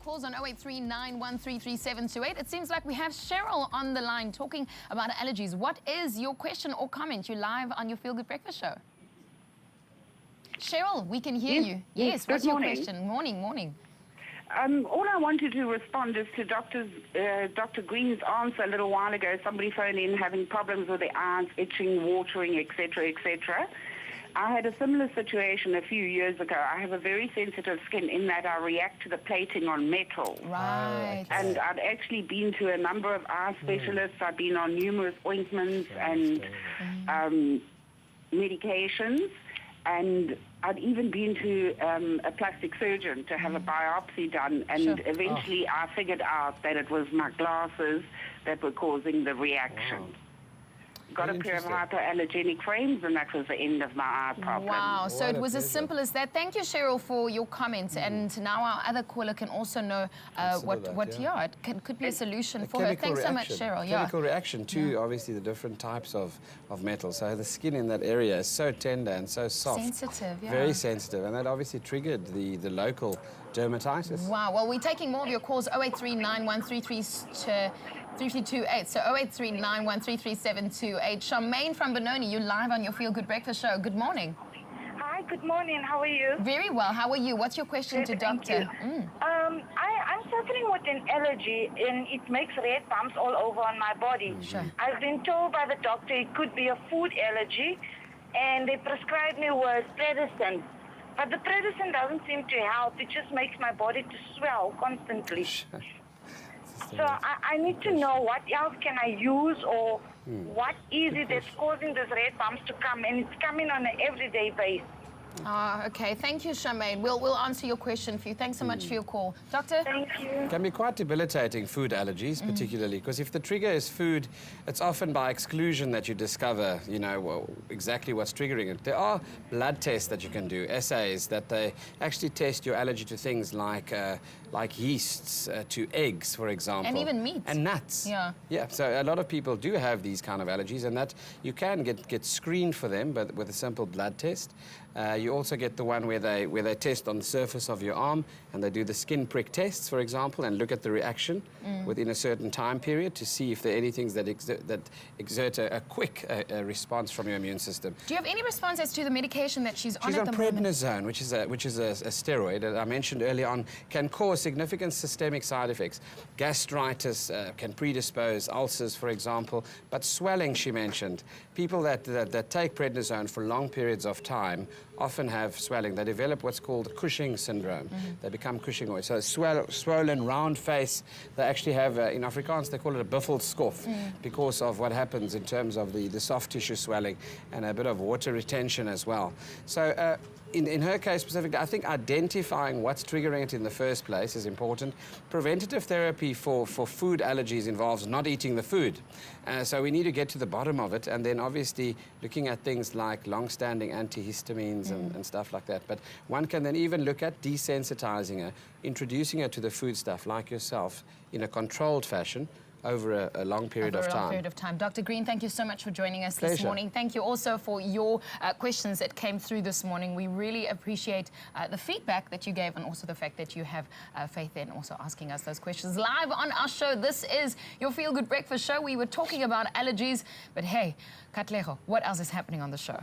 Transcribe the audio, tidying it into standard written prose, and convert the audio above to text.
calls on 0839133728. It seems like we have Cheryl on the line talking about allergies. What is your question or comment? You're live on your Feel Good Breakfast show. Cheryl, we can hear you. Yes, what's your question? Morning. All I wanted to respond is to Dr. Green's answer a little while ago. Somebody phoned in having problems with their eyes, itching, watering, etc., etc. I had a similar situation a few years ago. I have a very sensitive skin in that I react to the plating on metal. Right. And I'd actually been to a number of eye specialists. I've been on numerous ointments and medications. And I'd even been to a plastic surgeon to have a biopsy done. And eventually I figured out that it was my glasses that were causing the reaction. Wow. Got a pair of hypoallergenic frames, and that was the end of my eye problem. Wow, so it was as simple as that. Thank you, Cheryl, for your comments. And now our other caller can also know it could be a solution for her. Thanks so much, Cheryl. Chemical reaction to obviously the different types of metal. So the skin in that area is so tender and so soft. Sensitive, Very sensitive, and that obviously triggered the local dermatitis. Wow, well, we're taking more of your calls, 0839133328, so 0839133728. Charmaine from Benoni, you're live on your Feel Good Breakfast show. Good morning. Hi, good morning. How are you? Very well. How are you? What's your question to Doctor? I'm suffering with an allergy, and it makes red bumps all over on my body. Sure. I've been told by the doctor it could be a food allergy, and they prescribed me with prednisone. But the prednisone doesn't seem to help. It just makes my body to swell constantly. So I need to know what else can I use, or what is it that's causing these red bumps to come, and it's coming on an everyday basis. Okay. Thank you, Charmaine. We'll answer your question for you. Thanks so much for your call. Doctor? Thank you. It can be quite debilitating, food allergies particularly, because if the trigger is food, it's often by exclusion that you discover, exactly what's triggering it. There are blood tests that you can do, assays, that they actually test your allergy to things like yeasts, to eggs, for example. And even meat. And nuts. Yeah. Yeah, so a lot of people do have these kind of allergies, and that you can get screened for them but with a simple blood test. You also get the one where they test on the surface of your arm, and they do the skin prick tests, for example, and look at the reaction within a certain time period to see if there are any things that exert a quick response from your immune system. Do you have any response as to the medication that she's on She's at on the moment? prednisone, which is a steroid that I mentioned earlier on, can cause significant systemic side effects. Gastritis can predispose ulcers, for example, but swelling, she mentioned. People that take prednisone for long periods of time often have swelling. They develop what's called Cushing syndrome. They become Cushingoid. So swollen, round face. They actually have, in Afrikaans, they call it a buffel skof because of what happens in terms of the soft tissue swelling and a bit of water retention as well. So in her case specifically, I think identifying what's triggering it in the first place is important. Preventative therapy for food allergies involves not eating the food. So we need to get to the bottom of it, and then obviously looking at things like long-standing antihistamines and stuff like that. But one can then even look at desensitizing her, introducing her to the food stuff like yourself in a controlled fashion over a long period of time. Dr. Green, thank you so much for joining us this morning. Thank you also for your questions that came through this morning. We really appreciate the feedback that you gave, and also the fact that you have faith in also asking us those questions live on our show. This is your Feel Good Breakfast show. We were talking about allergies, but hey, Katlego, what else is happening on the show?